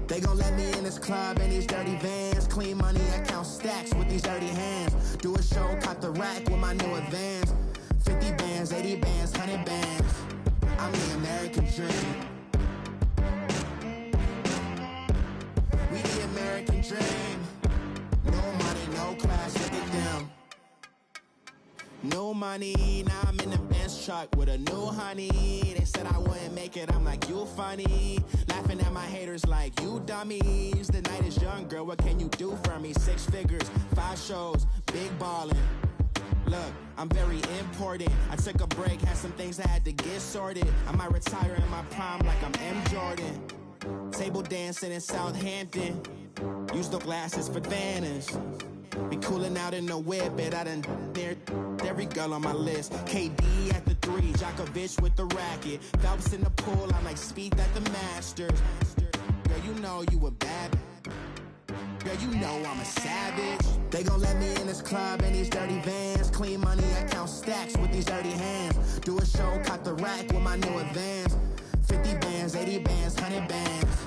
They gon' let me in this club in these dirty vans. Clean money, I count stacks with these dirty hands. Do a show, caught the rack with my new advance. 50 bands, 80 bands, 100 bands. I'm the American dream. We the American dream. No money, no class, look at them. No money, now I'm in the Benz truck with a new honey. They said I wouldn't make it, I'm like, you funny. Laughing at my haters like, you dummies. The night is young, girl, what can you do for me? 6 figures, 5 shows, big ballin'. Look, I'm very important. I took a break, had some things I had to get sorted. I might retire in my prime like I'm M. Jordan. Table dancing in Southampton. Use the glasses for Vanish. Be cooling out in the whip, but I done near every girl on my list. KD at the 3, Djokovic with the racket. Phelps in the pool, I'm like Speed at the Masters. Girl, you know you a bad. Girl, you know I'm a savage. They gon' let me in this club in these dirty vans. Clean money, I count stacks with these dirty hands. Do a show, caught the rack with my new advance. 50 bands, 80 bands, 100 bands.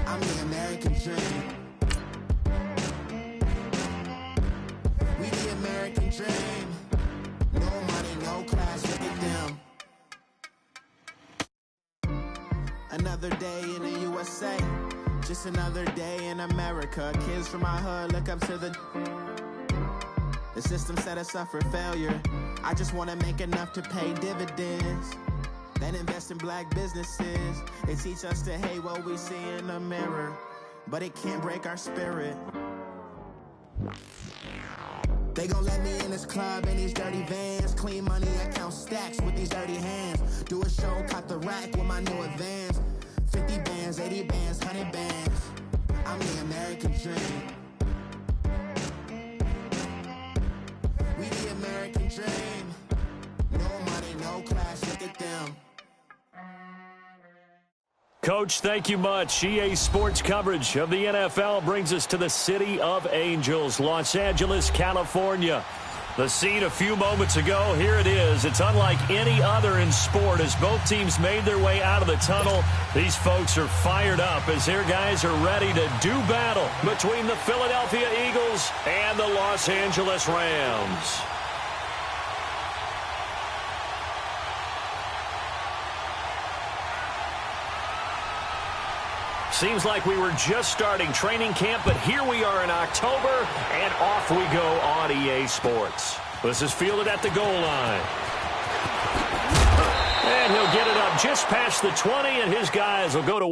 I'm the American dream. We the American dream. No money, no class, look at them. Another day in the USA. Just another day in America. Kids from my hood look up to the system set us up for failure. I just wanna make enough to pay dividends. Then invest in black businesses. They teach us to hate what we see in the mirror, but it can't break our spirit. They gon' let me in this club in these dirty vans. Clean money, I count stacks with these dirty hands. Do a show, caught the rack with my new advance. 50 bands, 80 bands, 100 bands. I'm the American dream. We the American dream. No money, no class, look at them. Coach, thank you much. EA Sports coverage of the NFL brings us to the City of Angels, Los Angeles, California. The scene a few moments ago, here it is. It's unlike any other in sport as both teams made their way out of the tunnel. These folks are fired up as their guys are ready to do battle between the Philadelphia Eagles and the Los Angeles Rams. Seems like we were just starting training camp, but here we are in October, and off we go on EA Sports. This is fielded at the goal line. And he'll get it up just past the 20, and his guys will go to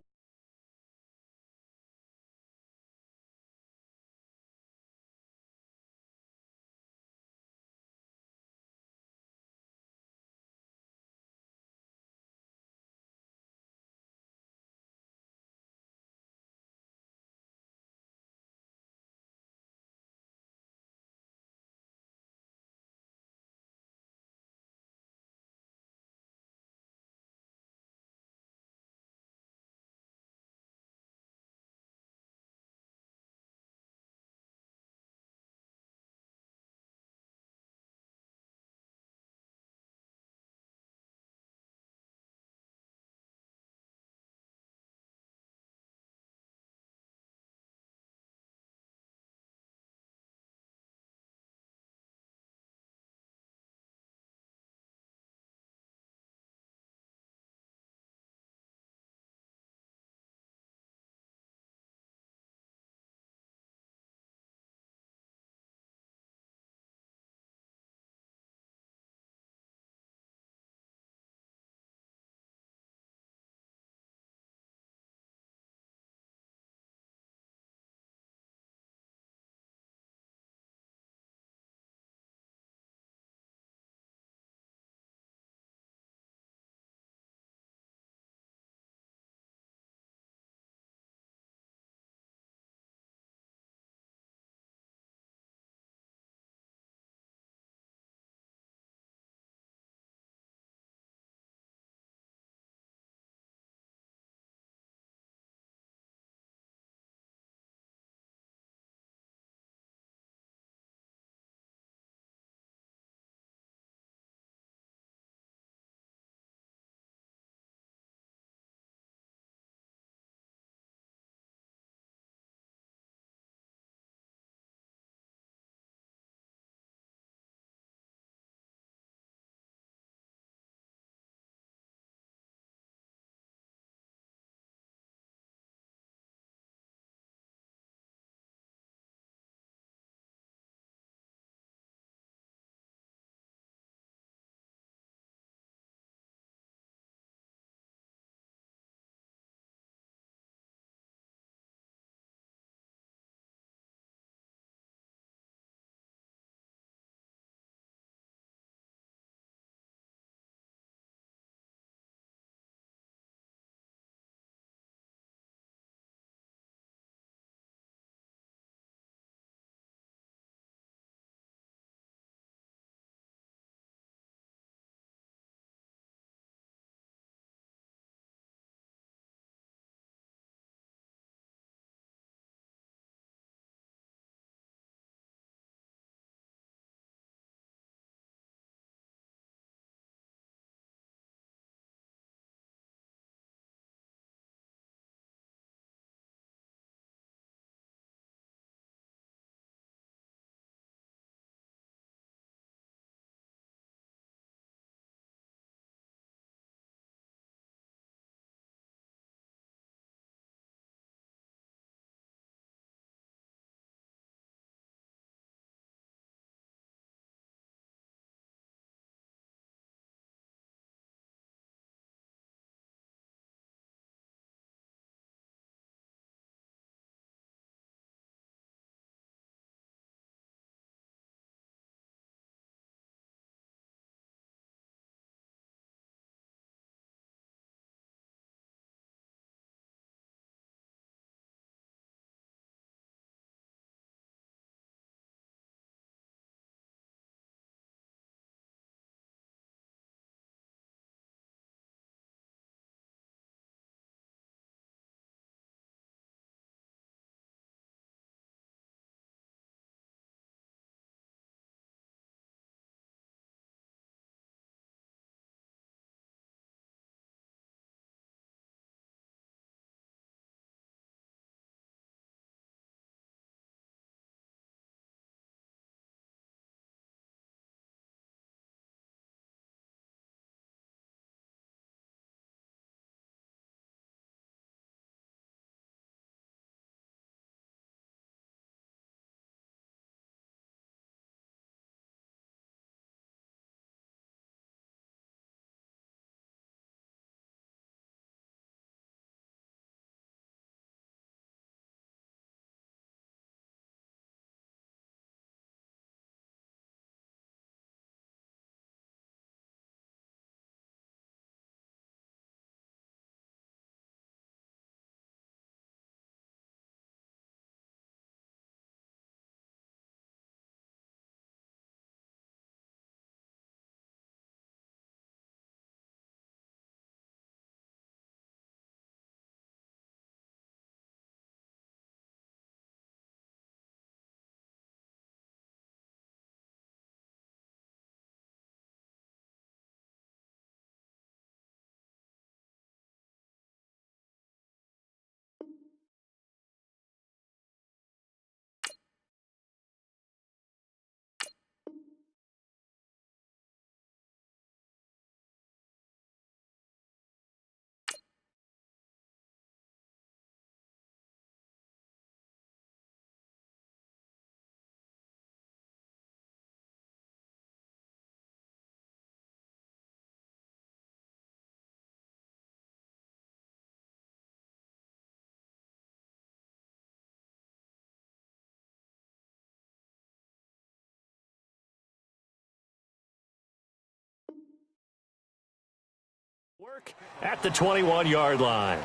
At the 21-yard line.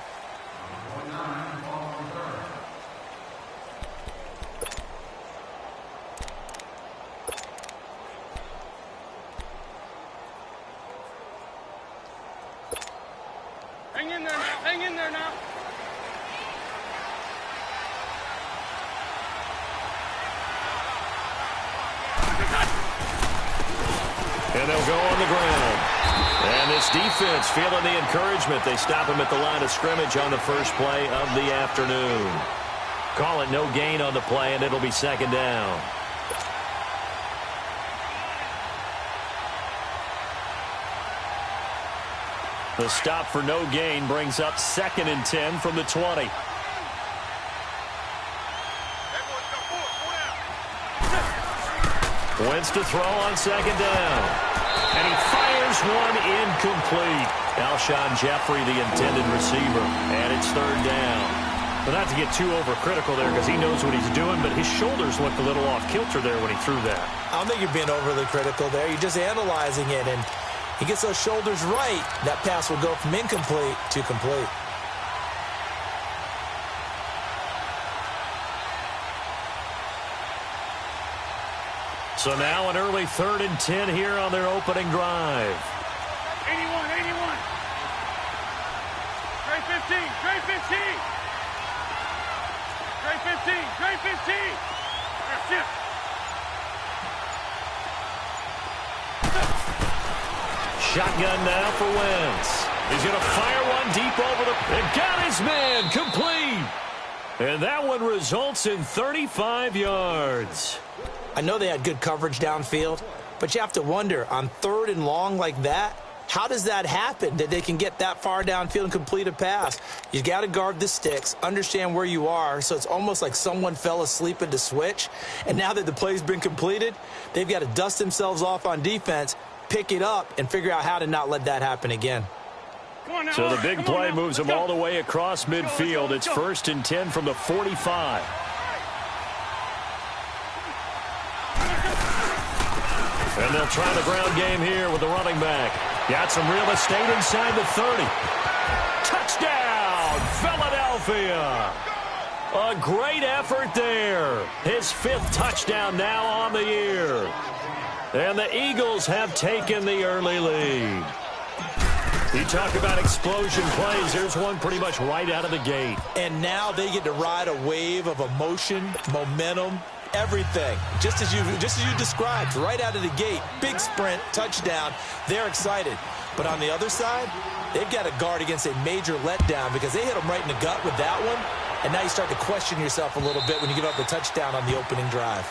Hang in there now. Hang in there now. And they'll go on the ground. And this defense feeling the encouragement. They stop him at the line of scrimmage on the first play of the afternoon. Call it no gain on the play, and it'll be second down. The stop for no gain brings up 2nd and 10 from the 20. Wentz to throw on second down. And he fires one incomplete. Alshon Jeffrey, the intended receiver. And it's third down. But not to get too overcritical there because he knows what he's doing, but his shoulders looked a little off kilter there when he threw that. I don't think you're being overly critical there. You're just analyzing it, and he gets those shoulders right. That pass will go from incomplete to complete. So now an early 3rd and 10 here on their opening drive. 81, 81. Trey 15, Trey 15. Trey 15, Trey 15. That's it. Shotgun now for Wentz. He's going to fire one deep over the... And got his man complete. And that one results in 35 yards. I know they had good coverage downfield, but you have to wonder, on 3rd and long like that, how does that happen, that they can get that far downfield and complete a pass? You got to guard the sticks, understand where you are, so it's almost like someone fell asleep at the switch, and now that the play's been completed, they've got to dust themselves off on defense, pick it up, and figure out how to not let that happen again. So the big play moves them all the way across midfield. It's 1st and 10 from the 45. And they'll try the ground game here with the running back. Got some real estate inside the 30. Touchdown, Philadelphia. A great effort there. His 5th touchdown now on the year. And the Eagles have taken the early lead. You talk about explosion plays. There's one pretty much right out of the gate. And now they get to ride a wave of emotion, momentum, everything, just as you described, right out of the gate. Big sprint, touchdown. They're excited. But on the other side, they've got to guard against a major letdown because they hit them right in the gut with that one. And now you start to question yourself a little bit when you give up the touchdown on the opening drive.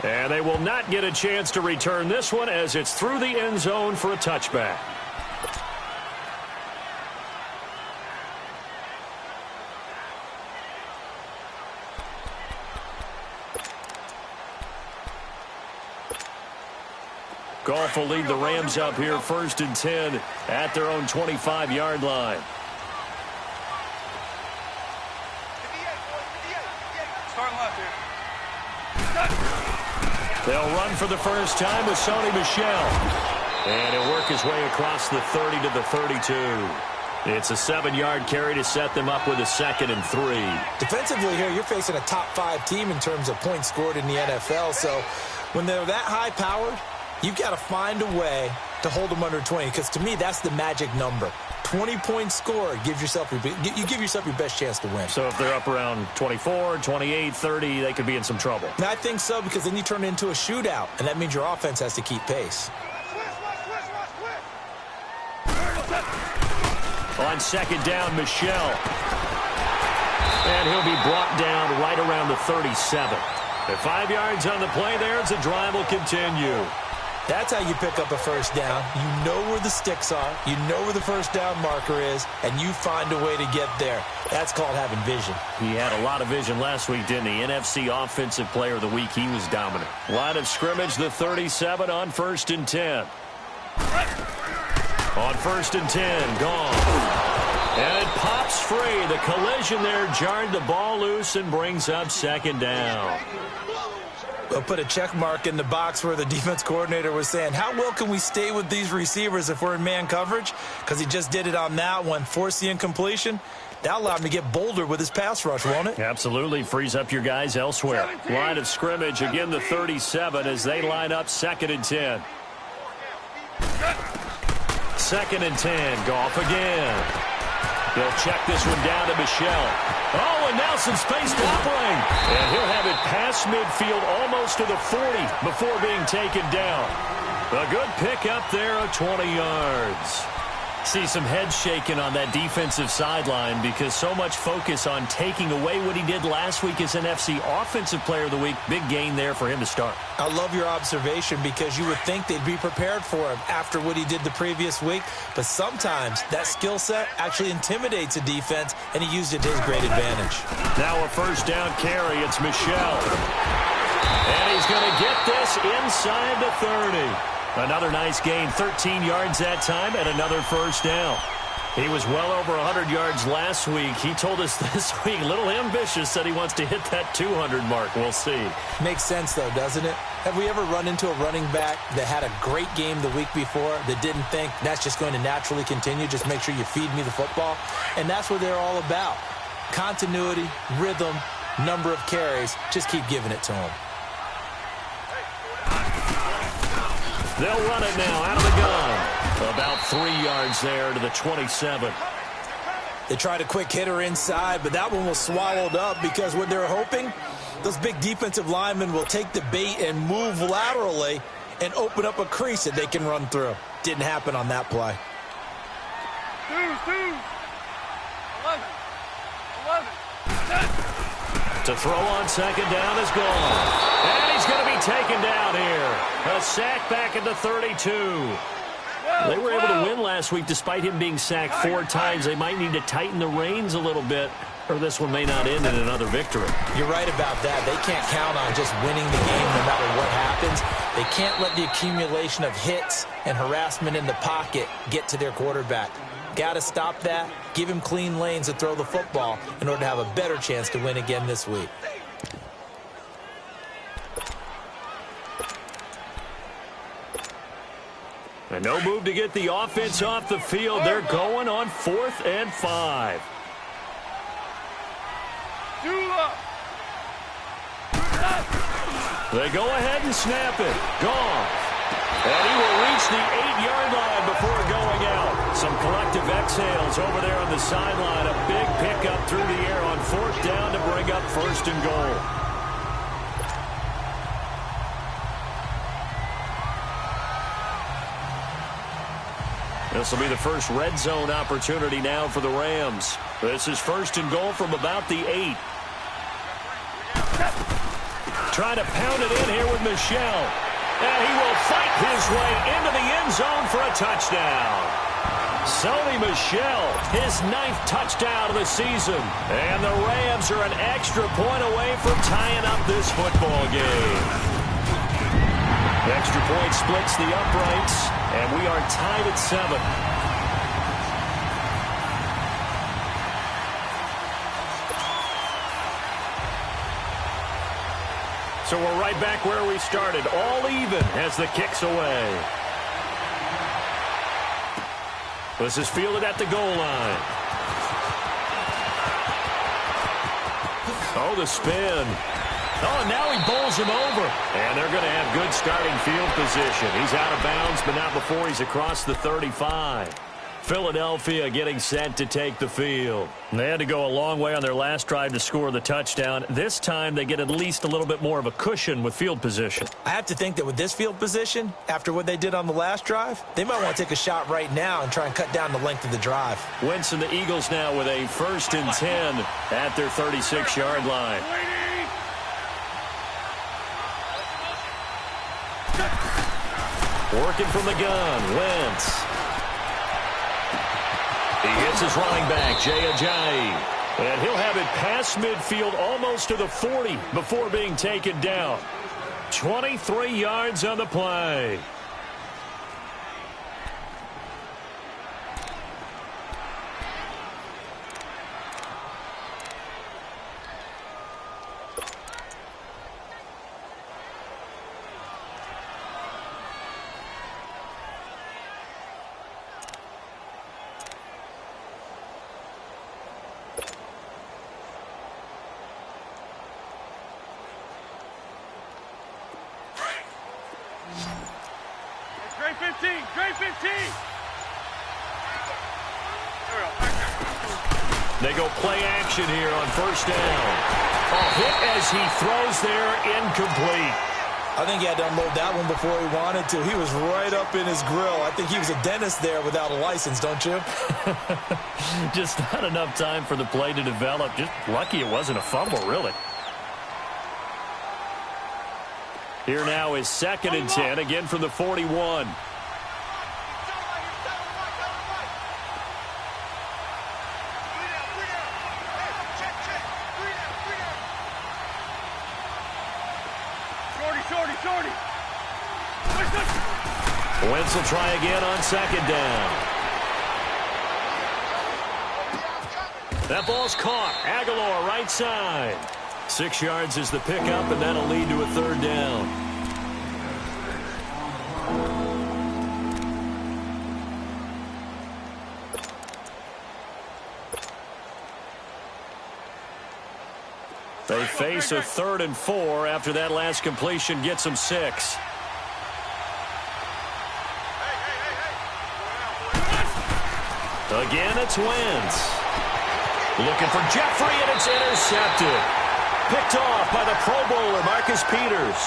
And they will not get a chance to return this one as it's through the end zone for a touchback. Goff will lead the Rams up here 1st and 10 at their own 25-yard line. They'll run for the first time with Sony Michel. And he'll work his way across the 30 to the 32. It's a 7-yard carry to set them up with a 2nd and 3. Defensively here, you're facing a top 5 team in terms of points scored in the NFL. So when they're that high-powered, you've got to find a way to hold them under 20, because to me, that's the magic number. 20 points scored, you give yourself your best chance to win. So if they're up around 24, 28, 30, they could be in some trouble. And I think so, because then you turn it into a shootout, and that means your offense has to keep pace. On 2nd down, Michel. And he'll be brought down right around the 37. At 5 yards on the play there, as the drive will continue. That's how you pick up a first down. You know where the sticks are. You know where the first down marker is, and you find a way to get there. That's called having vision. He had a lot of vision last week, didn't he? NFC Offensive Player of the Week. He was dominant. Line of scrimmage, the 37 on 1st and 10. On 1st and 10, gone. And it pops free. The collision there jarred the ball loose and brings up 2nd down. We'll put a check mark in the box where the defense coordinator was saying, how well can we stay with these receivers if we're in man coverage? Because he just did it on that one, forced the incompletion. That allowed him to get bolder with his pass rush, won't it? Absolutely. Frees up your guys elsewhere. 17. Line of scrimmage, again the 37 as they line up 2nd and 10. 2nd and 10. Goff again. He'll check this one down to Michelle. Oh, and now some space to operate. And he'll have it past midfield almost to the 40 before being taken down. A good pick up there of 20 yards. See some heads shaking on that defensive sideline because so much focus on taking away what he did last week as NFC Offensive Player of the Week. Big gain there for him to start. I love your observation because you would think they'd be prepared for him after what he did the previous week. But sometimes that skill set actually intimidates a defense, and he used it to his great advantage. Now a first down carry. It's Michelle. And he's going to get this inside the 30. Another nice gain, 13 yards that time, and another first down. He was well over 100 yards last week. He told us this week, a little ambitious, said he wants to hit that 200 mark. We'll see. Makes sense, though, doesn't it? Have we ever run into a running back that had a great game the week before that didn't think that's just going to naturally continue? Just make sure you feed me the football. And that's what they're all about. Continuity, rhythm, number of carries. Just keep giving it to him. They'll run it now out of the gun. About 3 yards there to the 27. They tried a quick hitter inside, but that one was swallowed up because what they're hoping, those big defensive linemen will take the bait and move laterally and open up a crease that they can run through. Didn't happen on that play. 11. To throw on second down is gone. And he's going to be taken down here. A sack back at the 32. They were able to win last week despite him being sacked 4 times. They might need to tighten the reins a little bit, or this one may not end in another victory. You're right about that. They can't count on just winning the game no matter what happens. They can't let the accumulation of hits and harassment in the pocket get to their quarterback. Got to stop that, give him clean lanes to throw the football in order to have a better chance to win again this week. And no move to get the offense off the field. They're going on 4th and 5. They go ahead and snap it. Gone. And he will reach the 8-yard line before going out. Some collective exhales over there on the sideline. A big pickup through the air on 4th down to bring up 1st and goal. This will be the first red zone opportunity now for the Rams. This is 1st and goal from about the 8. Trying to pound it in here with Michelle. And he will fight his way into the end zone for a touchdown. Sony Michel, his 9th touchdown of the season. And the Rams are an extra point away from tying up this football game. The extra point splits the uprights, and we are tied at 7. So we're right back where we started, all even as the kick's away. This is fielded at the goal line. Oh, the spin. Oh, now he bowls him over. And they're going to have good starting field position. He's out of bounds, but not before he's across the 35. Philadelphia getting set to take the field. They had to go a long way on their last drive to score the touchdown. This time they get at least a little bit more of a cushion with field position. I have to think that with this field position, after what they did on the last drive, they might want to take a shot right now and try and cut down the length of the drive. Wentz and the Eagles now with a 1st and 10 at their 36-yard line. Working from the gun, Wentz. He hits his running back, Jay Ajayi. And he'll have it past midfield almost to the 40 before being taken down. 23 yards on the play. 15. Drain 15. They go play action here on first down. A hit as he throws there, incomplete. I think he had to unload that one before he wanted to. He was right up in his grill. I think he was a dentist there without a license, don't you? Just not enough time for the play to develop. Just lucky it wasn't a fumble, really. Here now is 2nd and 10, again from the 41. Shorty. Wentz will try again on 2nd down. That ball's caught. Aguilar right side. 6 yards is the pickup, and that'll lead to a 3rd down. They face a 3rd and 4 after that last completion gets them 6. Again, it's Wentz. Looking for Jeffrey, and it's intercepted. Picked off by the Pro Bowler, Marcus Peters.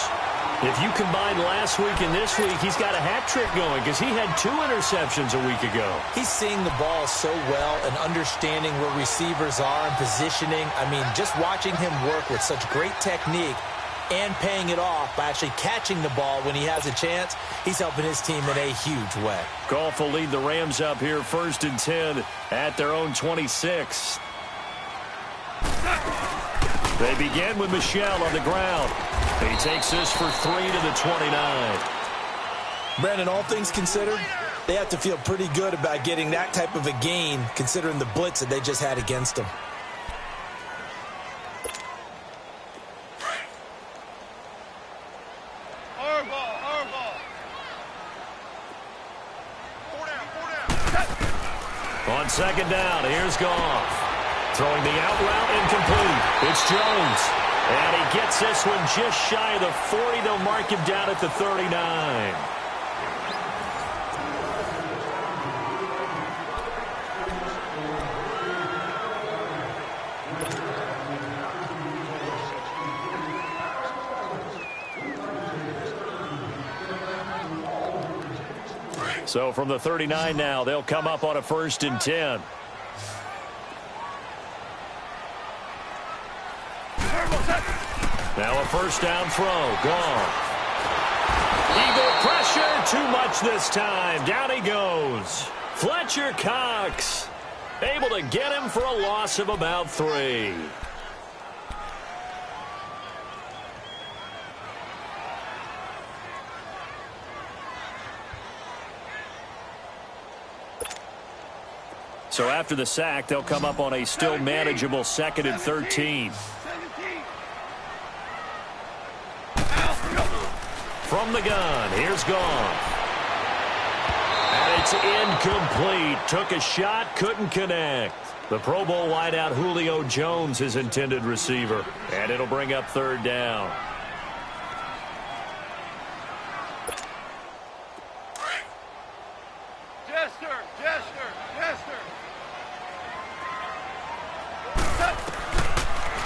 If you combine last week and this week, he's got a hat trick going because he had 2 interceptions a week ago. He's seeing the ball so well and understanding where receivers are and positioning. I mean, just watching him work with such great technique and paying it off by actually catching the ball when he has a chance, he's helping his team in a huge way. Goff will lead the Rams up here 1st and 10 at their own 26. They begin with Michel on the ground. He takes this for 3 to the 29. Brandon, all things considered, they have to feel pretty good about getting that type of a gain considering the blitz that they just had against them. On 2nd down, here's Goff. Throwing the out route, incomplete. It's Jones. And he gets this one just shy of the 40. They'll mark him down at the 39. So from the 39 now, they'll come up on a 1st and 10. Now a 1st down throw. Gone. Eagle pressure. Too much this time. Down he goes. Fletcher Cox able to get him for a loss of about 3. So after the sack, they'll come up on a still manageable 2nd and 13. From the gun, here's Goff. And it's incomplete. Took a shot, couldn't connect. The Pro Bowl wideout Julio Jones, his intended receiver. And it'll bring up 3rd down.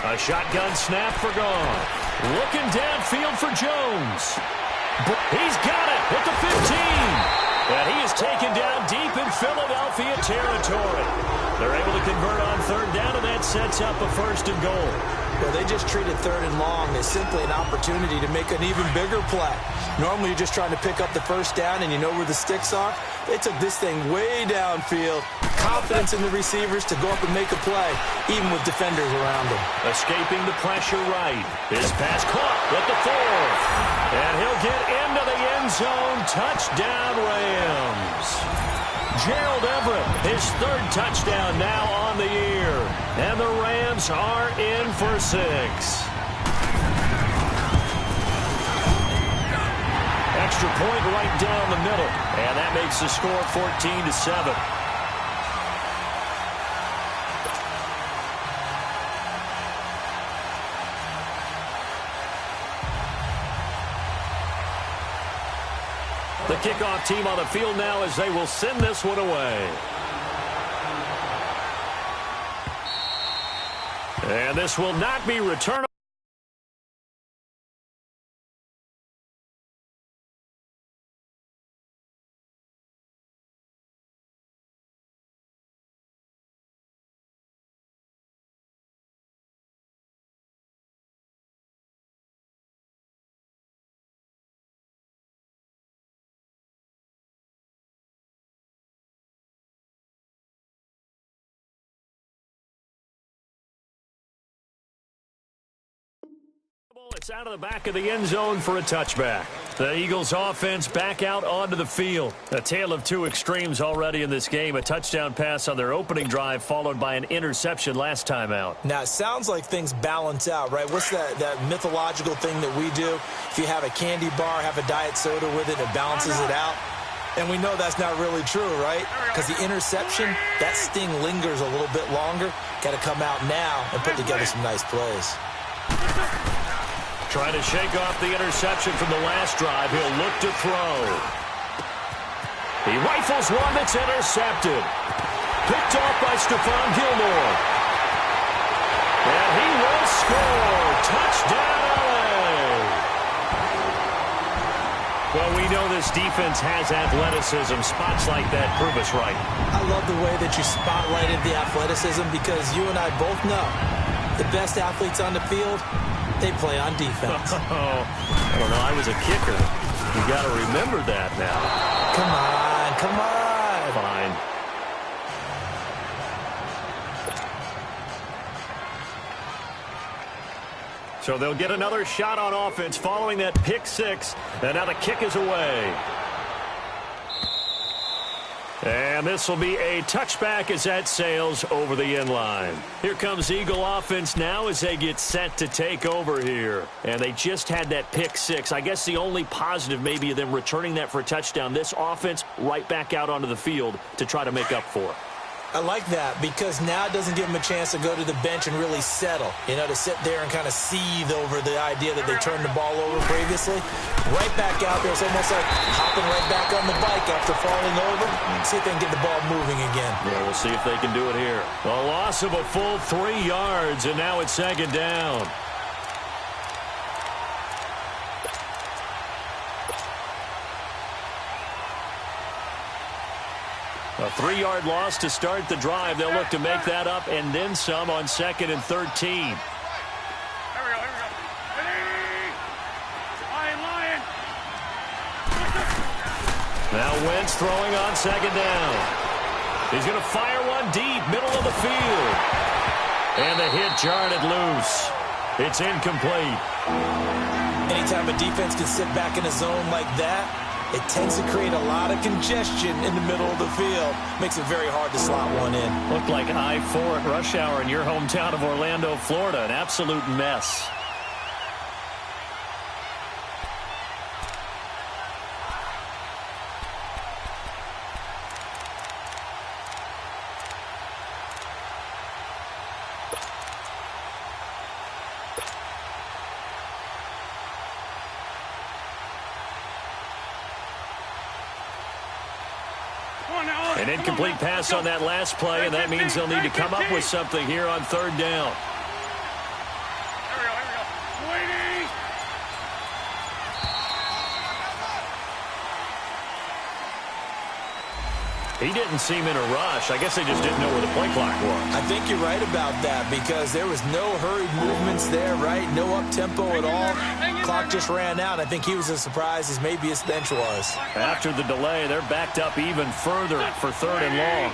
A shotgun snap for Goff. Looking downfield for Jones. He's got it at the 15. And he is taken down deep in Philadelphia territory. They're able to convert on 3rd down, and that sets up a 1st and goal. Well, they just treated 3rd and long as simply an opportunity to make an even bigger play. Normally, you're just trying to pick up the 1st down, and you know where the sticks are. They took this thing way downfield. Confidence in the receivers to go up and make a play, even with defenders around them. Escaping the pressure right. His pass caught at the 4. And he'll get into the end zone. Touchdown, Rams. Gerald Everett, his 3rd touchdown now on the year. And the Rams are in for 6. Extra point right down the middle. And that makes the score 14-7. The kickoff team on the field now as they will send this one away. And this will not be returned. It's out of the back of the end zone for a touchback. The Eagles offense back out onto the field. A tale of two extremes already in this game. A touchdown pass on their opening drive followed by an interception last time out. Now, it sounds like things balance out, right? What's that mythological thing that we do? If you have a candy bar, have a diet soda with it, it balances it out. And we know that's not really true, right? Because the interception, that sting lingers a little bit longer. Got to come out now and put together some nice plays. Trying to shake off the interception from the last drive. He'll look to throw. He rifles one that's intercepted. Picked off by Stephon Gilmore. And he will score. Touchdown, LA. Well, we know this defense has athleticism. Spots like that prove us right. I love the way that you spotlighted the athleticism because you and I both know the best athletes on the field, they play on defense. I don't know. I was a kicker. You got to remember that now. Come on, come on. Fine. So they'll get another shot on offense following that pick six. And now the kick is away. And this will be a touchback as that sails over the end line. Here comes Eagle offense now as they get set to take over here. And they just had that pick six. I guess the only positive maybe of them returning that for a touchdown. This offense right back out onto the field to try to make up for it. I like that because now it doesn't give them a chance to go to the bench and really settle, you know, to sit there and kind of seethe over the idea that they turned the ball over previously. Right back out there. It's almost like hopping right back on the bike after falling over. See if they can get the ball moving again. Yeah, we'll see if they can do it here. A loss of a full 3 yards, and now it's second down. A 3-yard loss to start the drive. They'll look to make that up and then some on 2nd and 13. Here we go. Ready? Lion. Now Wentz throwing on 2nd down. He's going to fire one deep, middle of the field. And the hit jarred it loose. It's incomplete. Anytime a defense can sit back in a zone like that, it tends to create a lot of congestion in the middle of the field. Makes it very hard to slot one in. Looked like I-4 at rush hour in your hometown of Orlando, Florida. An absolute mess. An incomplete pass on that last play, and that means they'll need to come up with something here on 3rd down. Here we go. Waiting. He didn't seem in a rush. I guess they just didn't know where the play clock was. I think you're right about that because there was no hurried movements there, right? No up-tempo at all. Clock just ran out. I think he was as surprised as maybe his bench was. After the delay, they're backed up even further for 3rd and long.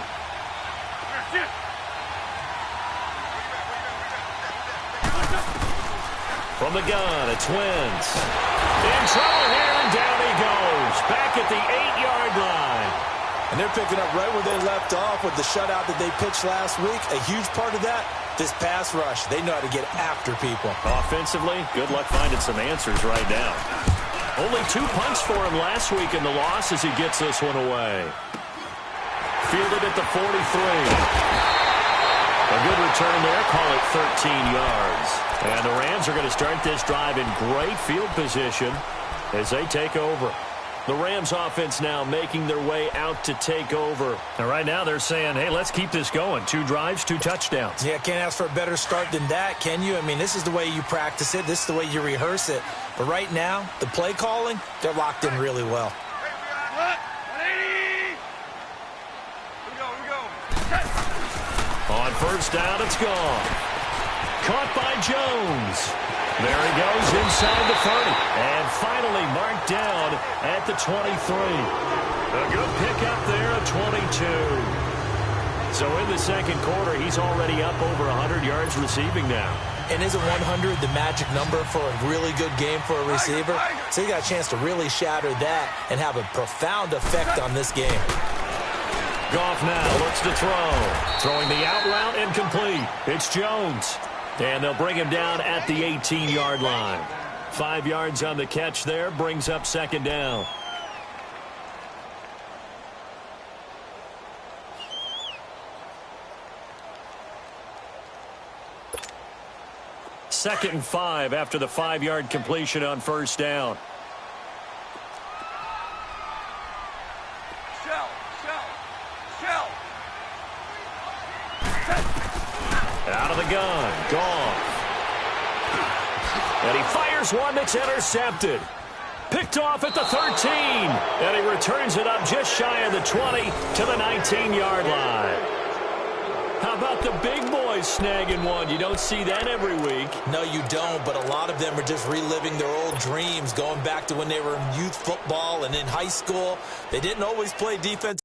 From the gun, it's Wentz. In trouble here, and down he goes. Back at the 8-yard line. And they're picking up right where they left off with the shutout that they pitched last week. A huge part of that, this pass rush. They know how to get after people. Offensively, good luck finding some answers right now. Only 2 punts for him last week in the loss as he gets this one away. Fielded at the 43. A good return there, call it 13 yards. And the Rams are going to start this drive in great field position as they take over. The Rams offense now making their way out to take over. And right now they're saying, hey, let's keep this going. 2 drives, 2 touchdowns. Yeah, can't ask for a better start than that, can you? I mean, this is the way you practice it. This is the way you rehearse it. But right now, the play calling, they're locked in really well. On first down, it's gone. Caught by Jones. There he goes inside the 30. And finally marked down at the 23. A good pickup there at 22. So in the second quarter, he's already up over 100 yards receiving now. And isn't 100 the magic number for a really good game for a receiver? So you got a chance to really shatter that and have a profound effect on this game. Goff now looks to throw. Throwing the out route incomplete. It's Jones. And they'll bring him down at the 18-yard line. 5 yards on the catch there, brings up second down. Second and 5 after the 5-yard completion on first down. Out of the gun, Goff. And he fires one that's intercepted. Picked off at the 13. And he returns it up just shy of the 20 to the 19-yard line. How about the big boys snagging one? You don't see that every week. No, you don't, but a lot of them are just reliving their old dreams, going back to when they were in youth football and in high school. They didn't always play defense.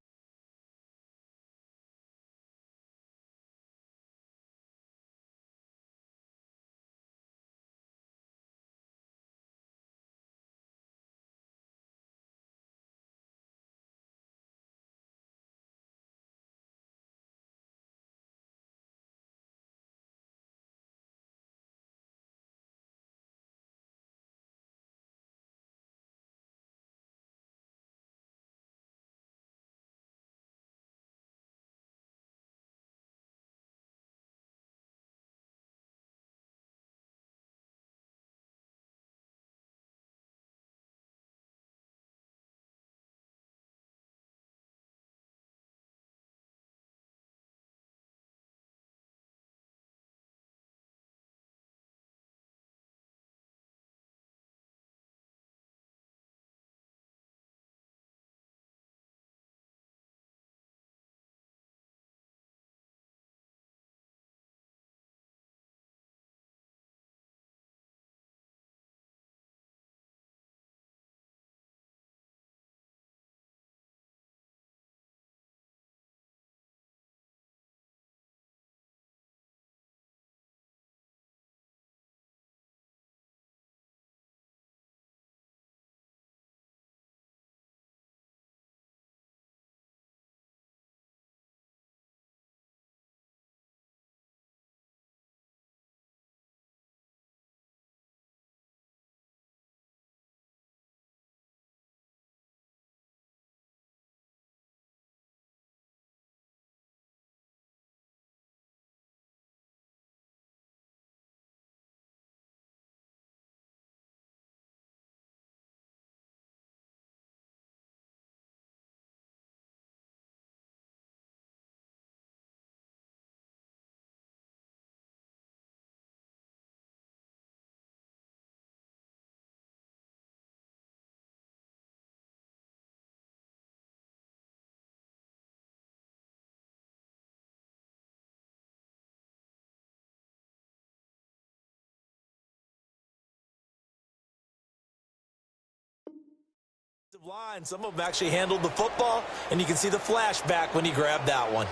Line. Some of them actually handled the football, and you can see the flashback when he grabbed that one.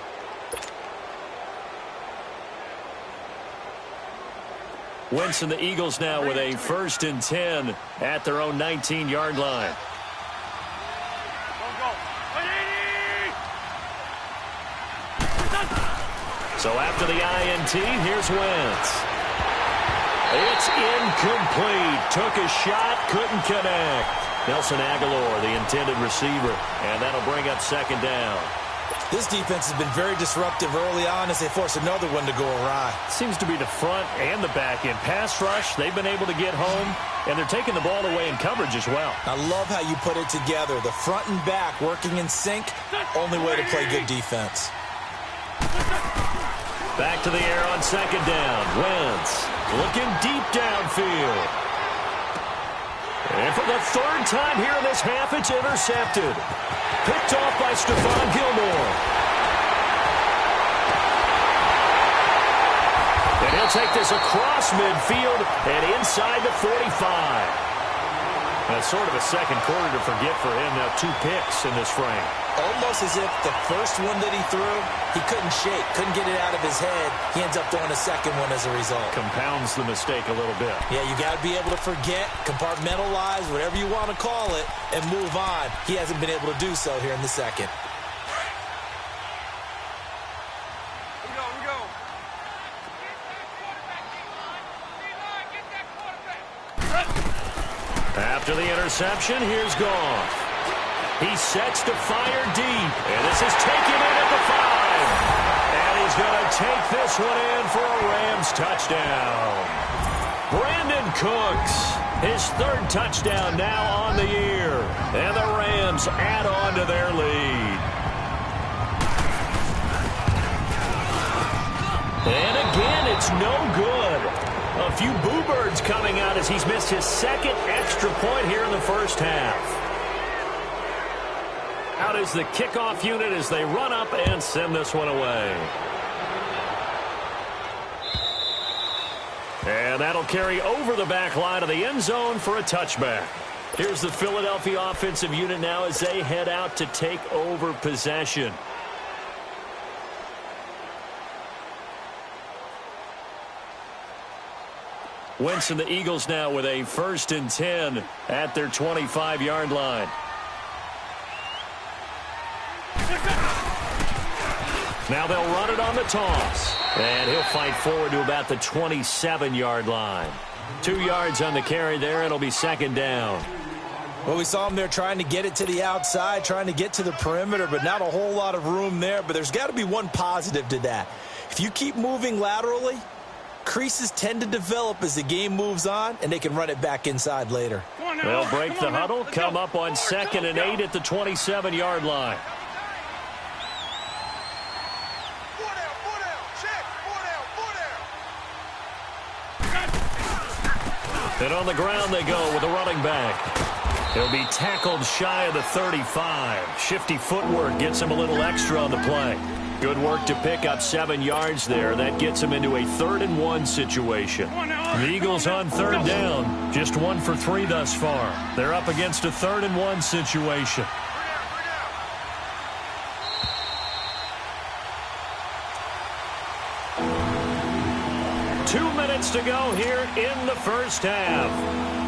Wentz and the Eagles now with a 1st and 10 at their own 19-yard line. So after the INT, here's Wentz. It's incomplete. Took a shot, couldn't connect. Nelson Aguilar, the intended receiver, and that'll bring up second down. This defense has been very disruptive early on as they force another one to go awry. Seems to be the front and the back end. Pass rush, they've been able to get home, and they're taking the ball away in coverage as well. I love how you put it together. The front and back working in sync, only way to play good defense. Back to the air on second down. Wentz looking deep downfield. And for the third time here in this half, it's intercepted. Picked off by Stephon Gilmore. And he'll take this across midfield and inside the 45. That's sort of a second quarter to forget for him. Now 2 picks in this frame. Almost as if the first one that he threw, he couldn't shake, couldn't get it out of his head. He ends up throwing a second one as a result. Compounds the mistake a little bit. Yeah, you got to be able to forget, compartmentalize, whatever you want to call it, and move on. He hasn't been able to do so here in the second. Here we go. After the interception, here's Goff. He sets to fire deep, and this is taken in at the 5. And he's going to take this one in for a Rams touchdown. Brandon Cooks, his 3rd touchdown now on the year. And the Rams add on to their lead. And again, it's no good. A few boo birds coming out as he's missed his 2nd extra point here in the first half. Out is the kickoff unit as they run up and send this one away. And that'll carry over the back line of the end zone for a touchback. Here's the Philadelphia offensive unit now as they head out to take over possession. Wentz and the Eagles now with a 1st and 10 at their 25-yard line. Now they'll run it on the toss. And he'll fight forward to about the 27-yard line. 2 yards on the carry there. It'll be 2nd down. Well, we saw him there trying to get it to the outside, trying to get to the perimeter, but not a whole lot of room there. But there's got to be one positive to that. If you keep moving laterally, creases tend to develop as the game moves on, and they can run it back inside later. They'll break the huddle, come up on 2nd and 8 at the 27-yard line. And on the ground they go with the running back. He'll be tackled shy of the 35. Shifty footwork gets him a little extra on the play. Good work to pick up 7 yards there. That gets him into a 3rd and 1 situation. The Eagles on 3rd down. Just 1 for 3 thus far. They're up against a 3rd and 1 situation. To go here in the first half.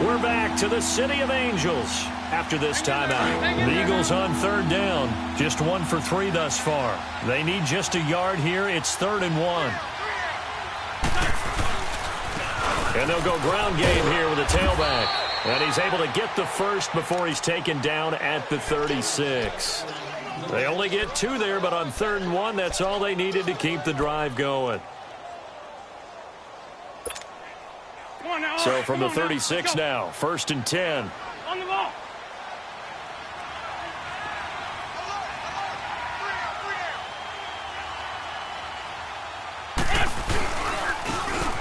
We're back to the City of Angels after this timeout. The Eagles on 3rd down. Just 1 for 3 thus far. They need just a yard here. It's 3rd and 1. And they'll go ground game here with a tailback. And he's able to get the first before he's taken down at the 36. They only get 2 there, but on 3rd and 1, that's all they needed to keep the drive going. So from the 36 now, 1st and 10. On the ball.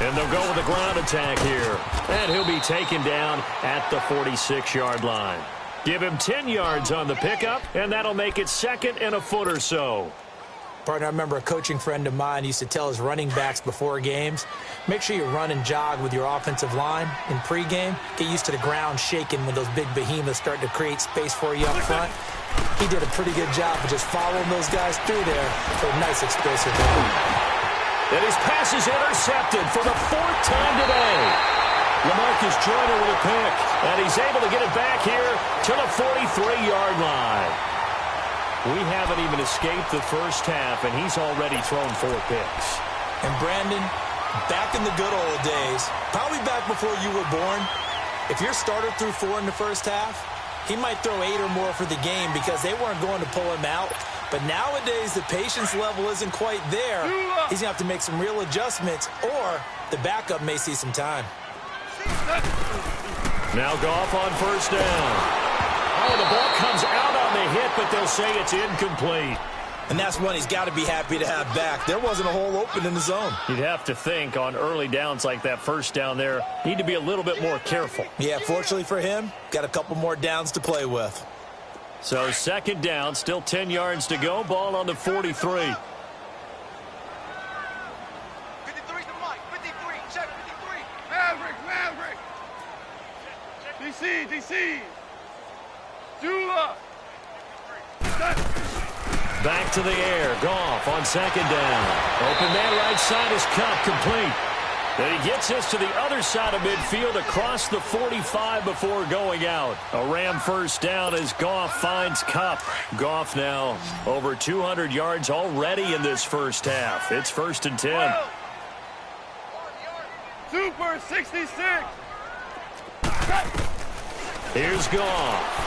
And they'll go with a ground attack here. And he'll be taken down at the 46-yard line. Give him 10 yards on the pickup, and that'll make it 2nd and a foot or so. Partner, I remember a coaching friend of mine used to tell his running backs before games, make sure you run and jog with your offensive line in pregame. Get used to the ground shaking when those big behemoths start to create space for you up front. He did a pretty good job of just following those guys through there for a nice explosive run. And his pass is intercepted for the 4th time today. LaMarcus Joyner with a pick, and he's able to get it back here to the 43-yard line. We haven't even escaped the first half, and he's already thrown 4 picks. And Brandon, back in the good old days, probably back before you were born, if your starter threw 4 in the first half, he might throw 8 or more for the game because they weren't going to pull him out But nowadays, the patience level isn't quite there. He's going to have to make some real adjustments, or the backup may see some time. Now Goff on first down. Oh, the ball comes out on the hit, but they'll say it's incomplete. And that's one he's got to be happy to have back. There wasn't a hole open in the zone. You'd have to think on early downs like that first down there, need to be a little bit more careful. Yeah, fortunately for him, got a couple more downs to play with. So second down, still 10 yards to go. Ball on the 43. 53 to Mike. 53. Check 53. Maverick. DC. Dula. Back to the air. Goff on second down. Open man right side is Kupp, complete. Then he gets this to the other side of midfield across the 45 before going out. A Ram first down as Goff finds Kupp. Goff now over 200 yards already in this first half. It's 1st and 10. Super 66. Here's Goff.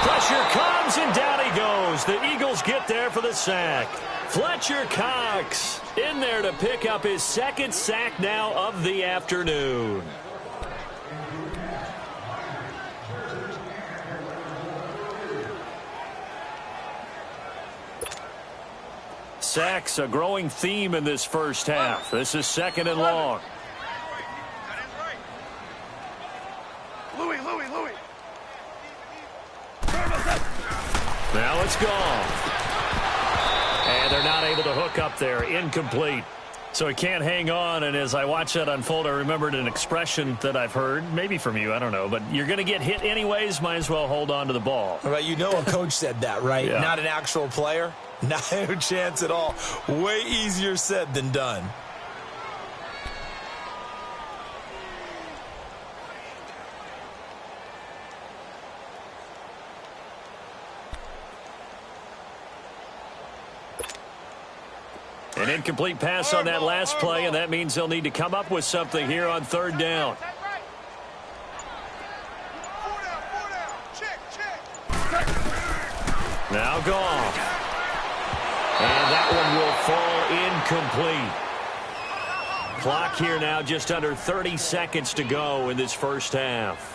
Pressure comes, and down he goes. The Eagles get there for the sack. Fletcher Cox in there to pick up his second sack now of the afternoon. Sacks, a growing theme in this first half. This is 2nd and long. Louis. Now it's gone. And they're not able to hook up there. Incomplete. So he can't hang on, and as I watch that unfold, I remembered an expression that I've heard, maybe from you, I don't know, but you're going to get hit anyways, might as well hold on to the ball. Right, you know a coach said that, right? Yeah. Not an actual player. Not a chance at all. Way easier said than done. An incomplete pass on that last play, and that means they'll need to come up with something here on 3rd down. Now Goff. And that one will fall incomplete. Clock here now just under 30 seconds to go in this first half.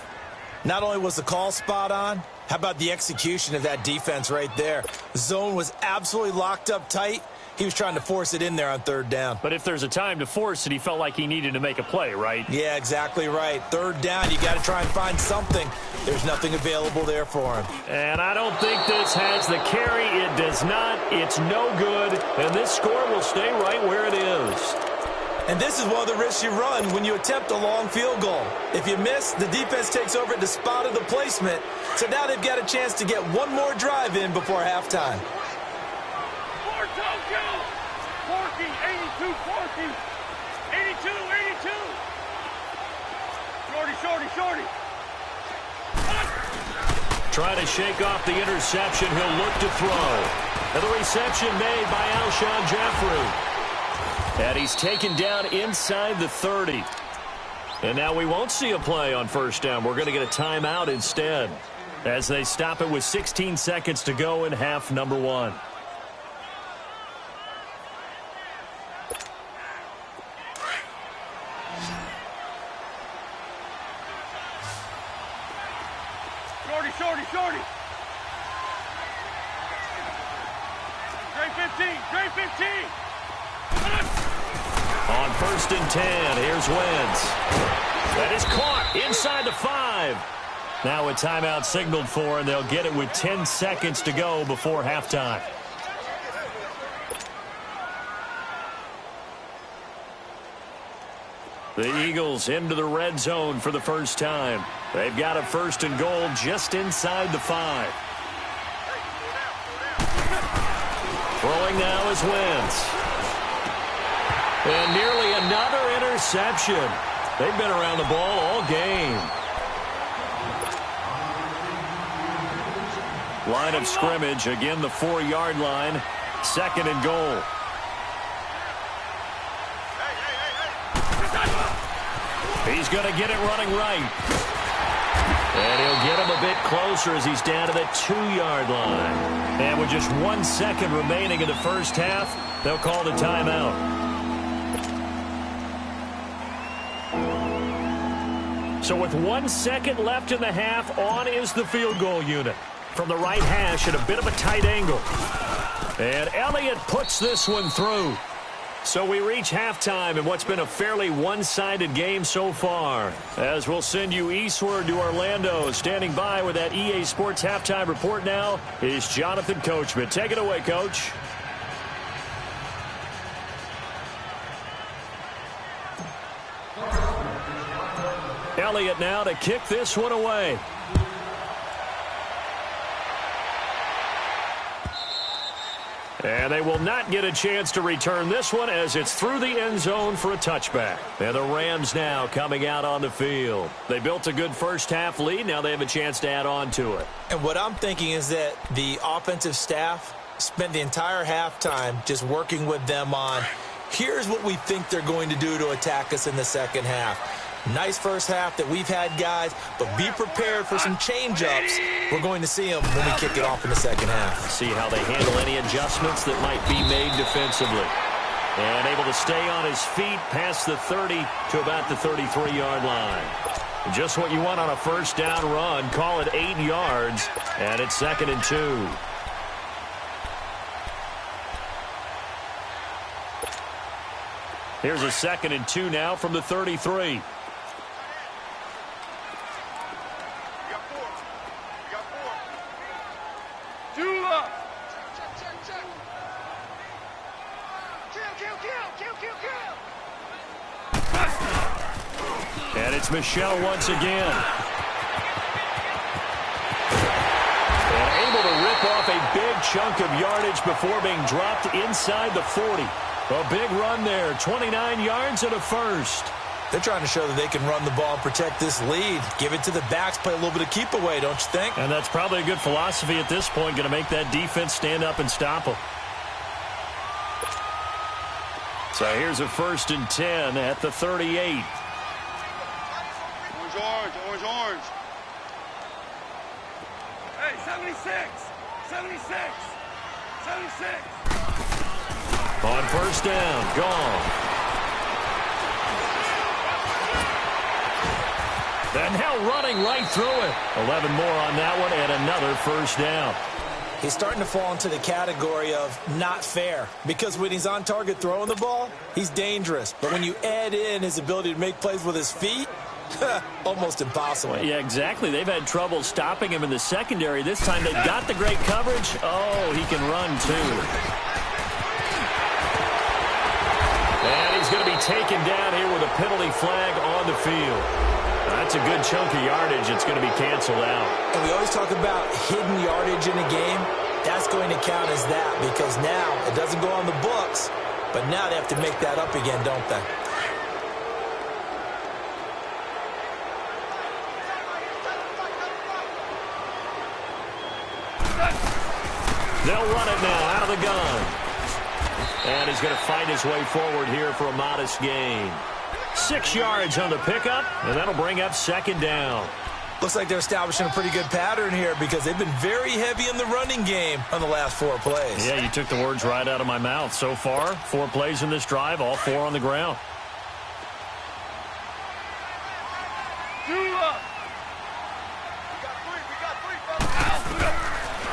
Not only was the call spot on, how about the execution of that defense right there? The zone was absolutely locked up tight. He was trying to force it in there on 3rd down. But if there's a time to force it, he felt like he needed to make a play, right? Yeah, exactly right. 3rd down, you got to try and find something. There's nothing available there for him. And I don't think this has the carry. It does not. It's no good. And this score will stay right where it is. And this is one of the risks you run when you attempt a long field goal. If you miss, the defense takes over at the spot of the placement. So now they've got a chance to get one more drive in before halftime. Tokyo! 40, 82, 40. 82. Shorty. Trying to shake off the interception. He'll look to throw. And the reception made by Alshon Jeffrey. And he's taken down inside the 30. And now we won't see a play on first down. We're going to get a timeout instead as they stop it with 16 seconds to go in half number 1. Shorty. Great 15. On 1st and 10, here's Wentz. That is caught inside the 5. Now a timeout signaled for, and they'll get it with 10 seconds to go before halftime. The Eagles into the red zone for the first time. They've got a 1st and goal just inside the 5. Throwing now is Wentz. And nearly another interception. They've been around the ball all game. Line of scrimmage, again the 4-yard line. 2nd and goal. He's going to get it running right. And he'll get him a bit closer as he's down to the 2-yard line. And with just 1 second remaining in the first half, they'll call the timeout. So with 1 second left in the half, on is the field goal unit. From the right hash at a bit of a tight angle. And Elliott puts this one through. So we reach halftime in what's been a fairly one-sided game so far. As we'll send you eastward to Orlando. Standing by with that EA Sports halftime report now is Jonathan Coachman. Take it away, Coach. Elliott now to kick this one away. And they will not get a chance to return this one as it's through the end zone for a touchback. And the Rams now coming out on the field. They built a good first half lead. Now they have a chance to add on to it. And what I'm thinking is that the offensive staff spent the entire halftime just working with them on, here's what we think they're going to do to attack us in the second half. Nice first half that we've had, guys, but be prepared for some change-ups. We're going to see them when we kick it off in the second half. See how they handle any adjustments that might be made defensively. And able to stay on his feet past the 30 to about the 33-yard line. Just what you want on a first down run. Call it 8 yards, and it's 2nd and 2. Here's a 2nd and 2 now from the 33. And it's Michelle once again. And able to rip off a big chunk of yardage before being dropped inside the 40. A big run there, 29 yards and a first. They're trying to show that they can run the ball and protect this lead. Give it to the backs, play a little bit of keep away, don't you think? And that's probably a good philosophy at this point, going to make that defense stand up and stop them. So here's a 1st and 10 at the 38. Orange, orange. Hey, 76. On first down, gone. And now running right through it. 11 more on that one and another first down. He's starting to fall into the category of not fair because when he's on target throwing the ball, he's dangerous. But when you add in his ability to make plays with his feet, almost impossible. Yeah, exactly. They've had trouble stopping him in the secondary. This time they've got the great coverage. Oh, he can run too. And he's going to be taken down here with a penalty flag on the field. That's a good chunk of yardage. It's going to be canceled out. And we always talk about hidden yardage in a game. That's going to count as that because now it doesn't go on the books, but now they have to make that up again, don't they? They'll run it now out of the gun. And he's going to fight his way forward here for a modest gain. 6 yards on the pickup, and that'll bring up 2nd down. Looks like they're establishing a pretty good pattern here because they've been very heavy in the running game on the last 4 plays. Yeah, you took the words right out of my mouth. So far, 4 plays in this drive, all 4 on the ground.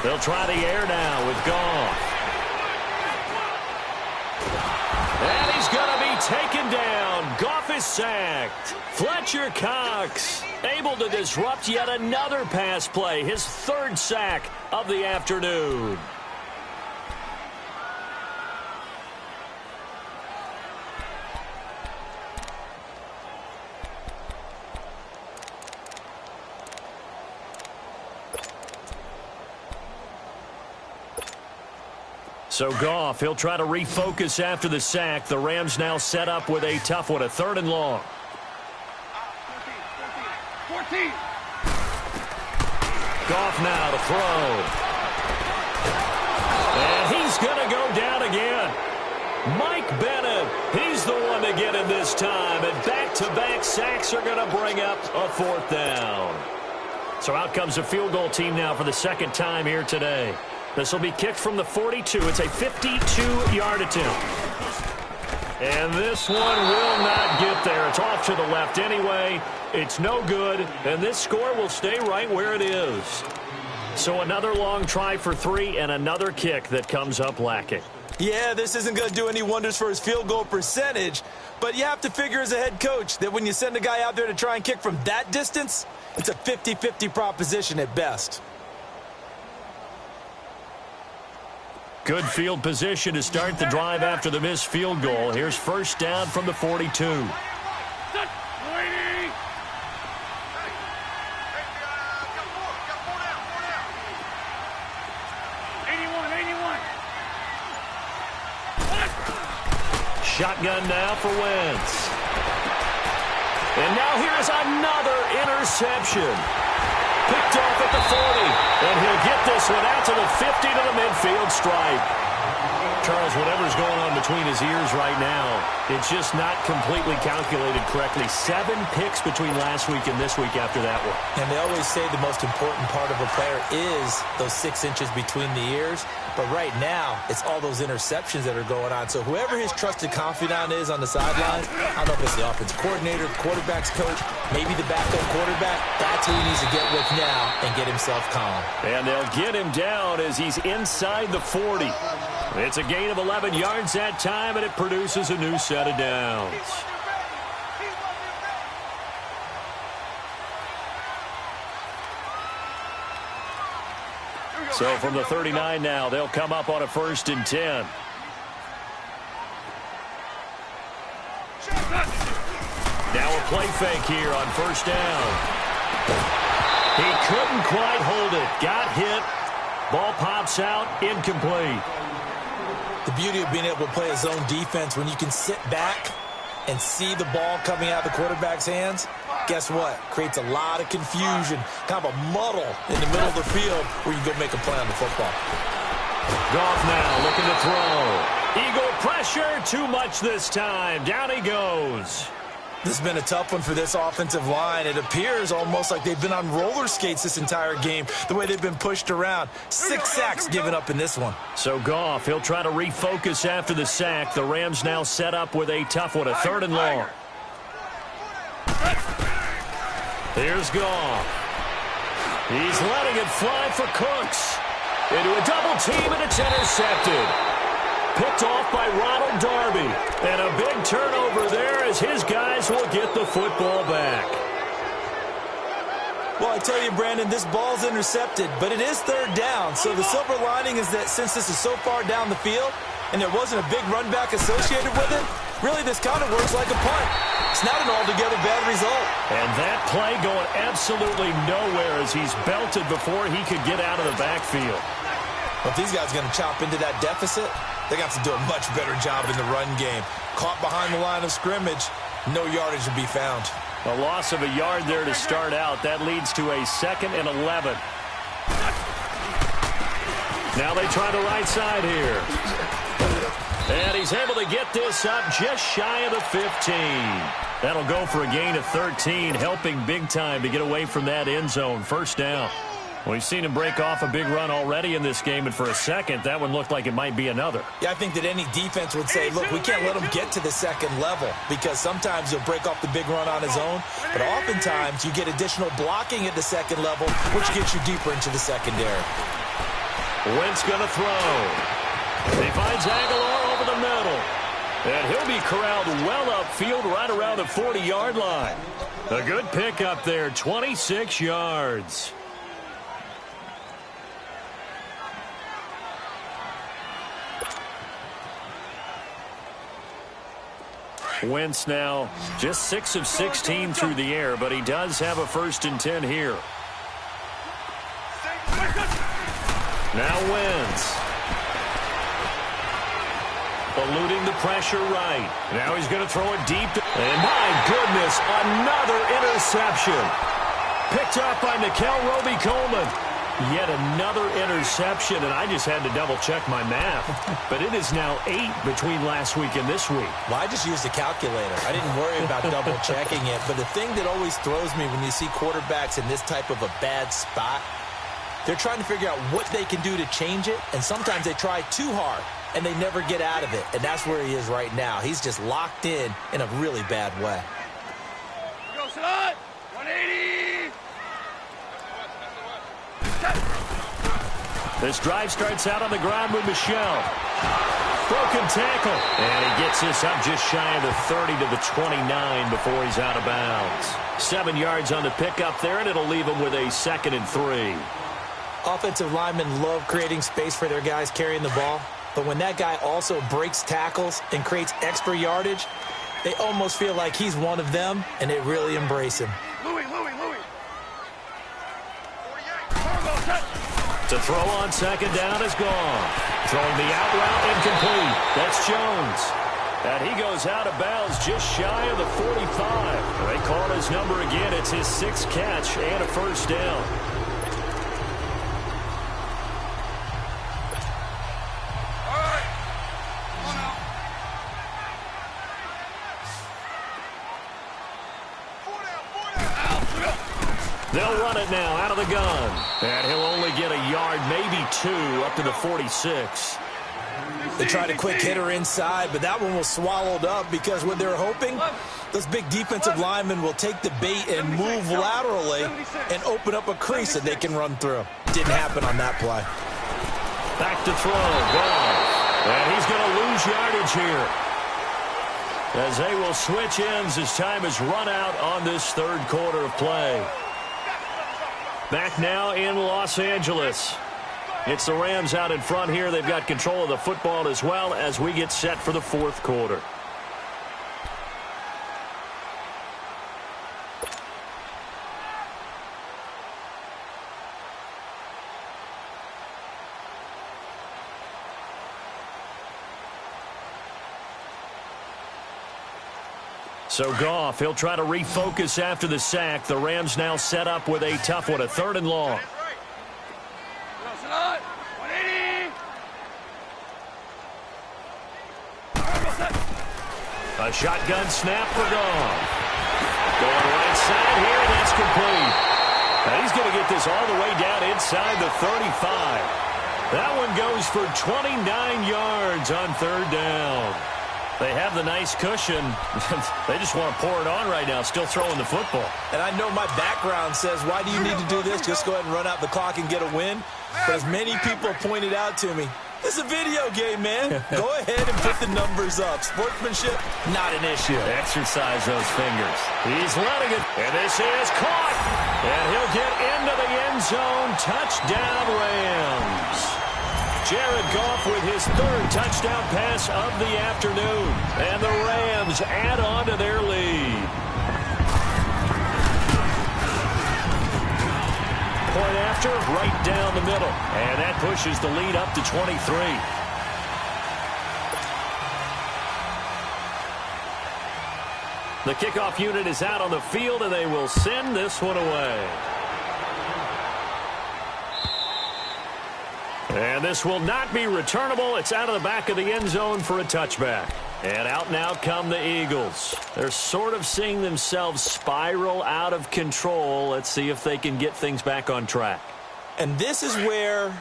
They'll try the air now with Goff. And he's going to be taken down. Goff is sacked. Fletcher Cox able to disrupt yet another pass play. His 3rd sack of the afternoon. So Goff, he'll try to refocus after the sack. The Rams now set up with a tough one, a 3rd and long. 14. Goff now to throw. And he's going to go down again. Mike Bennett, he's the one to get him this time. And back-to-back sacks are going to bring up a 4th down. So out comes the field goal team now for the second time here today. This will be kicked from the 42. It's a 52-yard attempt. And this one will not get there. It's off to the left anyway. It's no good, and this score will stay right where it is. So another long try for 3 and another kick that comes up lacking. Yeah, this isn't going to do any wonders for his field goal percentage, but you have to figure as a head coach that when you send a guy out there to try and kick from that distance, it's a 50-50 proposition at best. Good field position to start the drive after the missed field goal. Here's first down from the 42. Shotgun now for Wentz. And now here's another interception. Picked off at the 40. And he'll get this one out to the 50 to the midfield stripe. Charles, whatever's going on between his ears right now, it's just not completely calculated correctly. 7 picks between last week and this week after that one. And they always say the most important part of a player is those 6 inches between the ears. But right now, it's all those interceptions that are going on. So whoever his trusted confidant is on the sidelines, I don't know if it's the offensive coordinator, quarterback's coach, maybe the backup quarterback, that's who he needs to get with now and get himself calm. And they'll get him down as he's inside the 40. It's a gain of 11 yards that time, and it produces a new set of downs. So from the 39 now, they'll come up on a 1st and 10. Now a play fake here on first down. He couldn't quite hold it. Got hit. Ball pops out. Incomplete. The beauty of being able to play a zone defense when you can sit back and see the ball coming out of the quarterback's hands, guess what? Creates a lot of confusion, kind of a muddle in the middle of the field where you go make a play on the football. Goff now looking to throw. Eagle pressure, too much this time. Down he goes. This has been a tough one for this offensive line. It appears almost like they've been on roller skates this entire game, the way they've been pushed around. 6 sacks given up in this one. So Goff, he'll try to refocus after the sack. The Rams now set up with a tough one, a 3rd and long. Here's Goff. He's letting it fly for Cooks. Into a double team, and it's intercepted. Picked off by Ronald Darby. And a big turnover there as his guys will get the football back. Well, I tell you, Brandon, this ball's intercepted, but it is 3rd down. So the silver lining is that since this is so far down the field and there wasn't a big run back associated with it, really this kind of works like a punt. It's not an altogether bad result. And that play going absolutely nowhere as he's belted before he could get out of the backfield. Well, if these guys are going to chop into that deficit, they got to do a much better job in the run game. Caught behind the line of scrimmage, no yardage to be found. A loss of a yard there to start out. That leads to a 2nd and 11. Now they try the right side here. And he's able to get this up just shy of the 15. That'll go for a gain of 13, helping big time to get away from that end zone. First down. We've seen him break off a big run already in this game, and for a second, that one looked like it might be another. Yeah, I think that any defense would say, look, we can't let him get to the 2nd level because sometimes he'll break off the big run on his own, but oftentimes you get additional blocking at the 2nd level, which gets you deeper into the secondary. Wentz going to throw. He finds Aguilar over the middle, and he'll be corralled well upfield right around the 40-yard line. A good pickup there, 26 yards. Wentz now just 6 of 16 through the air, but he does have a 1st and 10 here. Now Wentz. Eluding the pressure right. Now he's going to throw it deep. And my goodness, another interception. Picked up by Nikel Roby-Coleman. Yet another interception, and I just had to double-check my math. But it is now 8 between last week and this week. Well, I just used a calculator. I didn't worry about double-checking it. But the thing that always throws me when you see quarterbacks in this type of a bad spot, they're trying to figure out what they can do to change it, and sometimes they try too hard, and they never get out of it. And that's where he is right now. He's just locked in a really bad way. Go, Salah! 180! This drive starts out on the ground with Michel. Broken tackle. And he gets this up just shy of the 30 to the 29 before he's out of bounds. 7 yards on the pickup there, and it'll leave him with a 2nd and 3. Offensive linemen love creating space for their guys carrying the ball. But when that guy also breaks tackles and creates extra yardage, they almost feel like he's one of them, and they really embrace him. Louis! To throw on 2nd down is gone. Throwing the out route incomplete. That's Jones. And he goes out of bounds just shy of the 45. They call his number again. It's his 6th catch and a 1st down. They'll run it now out of the gun. And he'll only get a yard, maybe 2, up to the 46. They tried a quick hitter inside, but that one was swallowed up because what they're hoping, those big defensive linemen will take the bait and move laterally and open up a crease that they can run through. Didn't happen on that play. Back to throw. Gone. And he's going to lose yardage here, as they will switch ends as time has run out on this 3rd quarter of play. Back now in Los Angeles. It's the Rams out in front here. They've got control of the football as well as we get set for the 4th quarter. So Goff, he'll try to refocus after the sack. The Rams now set up with a tough one, a 3rd and long. A shotgun snap for Goff. Going right side here, that's complete. Now he's going to get this all the way down inside the 35. That one goes for 29 yards on 3rd down. They have the nice cushion. They just want to pour it on right now, still throwing the football. And I know my background says, why do you need to do this? Just go ahead and run out the clock and get a win. But as many people have pointed out to me, this is a video game, man. Go ahead and put the numbers up. Sportsmanship, not an issue. Exercise those fingers. He's letting it. And this is caught. And he'll get into the end zone. Touchdown, Rams. Jared Goff with his 3rd touchdown pass of the afternoon. And the Rams add on to their lead. Point after, right down the middle. And that pushes the lead up to 23. The kickoff unit is out on the field, and they will send this one away. And this will not be returnable. It's out of the back of the end zone for a touchback. And out now come the Eagles. They're sort of seeing themselves spiral out of control. Let's see if they can get things back on track. And this is where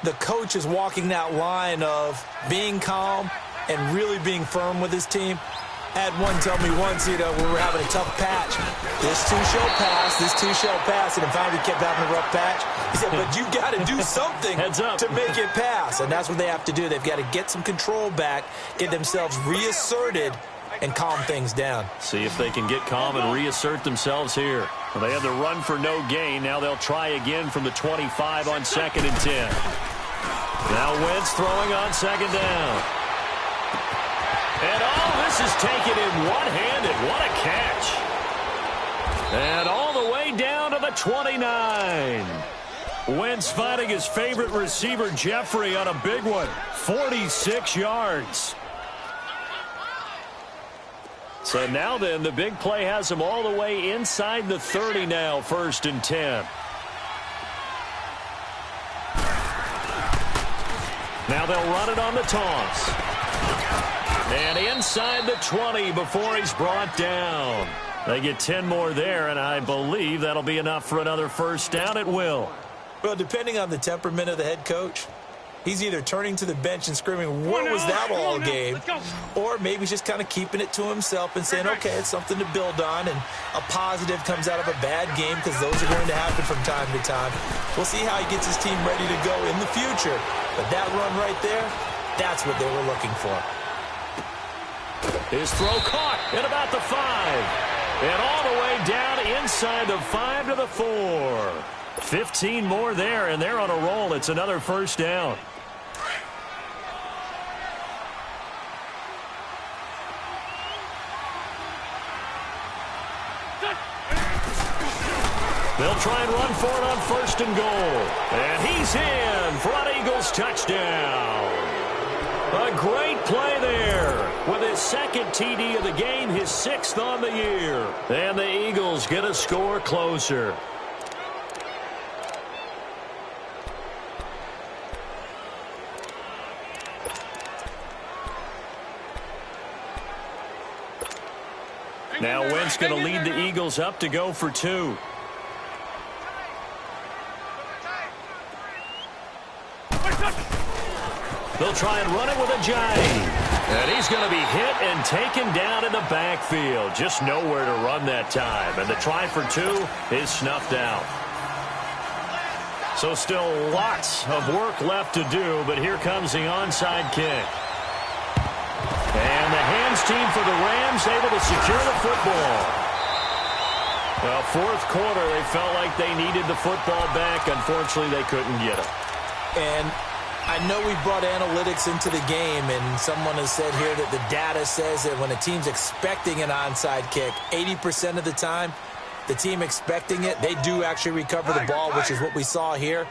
the coach is walking that line of being calm and really being firm with his team. I had one tell me once, we were having a tough patch. This too shall pass, this too shall pass. And in fact, we kept having a rough patch. He said, but you got to do something to make it pass. And that's what they have to do. They've got to get some control back, get themselves reasserted, and calm things down. See if they can get calm and reassert themselves here. Well, they had the run for no gain. Now they'll try again from the 25 on 2nd and 10. Now Wentz throwing on 2nd down. And all this is taken in one-handed. What a catch. And all the way down to the 29. Wentz finding his favorite receiver, Jeffrey, on a big one. 46 yards. So now then, the big play has him all the way inside the 30 now, 1st and 10. Now they'll run it on the toss. And inside the 20 before he's brought down. They get 10 more there, and I believe that'll be enough for another first down. It will. Well, depending on the temperament of the head coach, he's either turning to the bench and screaming, what was that all game? Or maybe he's just kind of keeping it to himself and saying, okay, it's something to build on, and a positive comes out of a bad game because those are going to happen from time to time. We'll see how he gets his team ready to go in the future. But that run right there, that's what they were looking for. His throw caught at about the 5. And all the way down inside the 5 to the 4. 15 more there, and they're on a roll. It's another first down. They'll try and run for it on first and goal. And he's in for an Eagles touchdown. A great play there with his second TD of the game, his 6th on the year. And the Eagles get a score closer. Now Wentz going to lead the Eagles up to go for 2. They'll try and run it with a Ajayi. And he's going to be hit and taken down in the backfield. Just nowhere to run that time. And the try for 2 is snuffed out. So still lots of work left to do, but here comes the onside kick. And the hands team for the Rams able to secure the football. Well, fourth quarter, they felt like they needed the football back. Unfortunately, they couldn't get it. And I know we brought analytics into the game, and someone has said here that the data says that when a team's expecting an onside kick, 80% of the time, the team expecting it, they do actually recover the ball, which is what we saw here.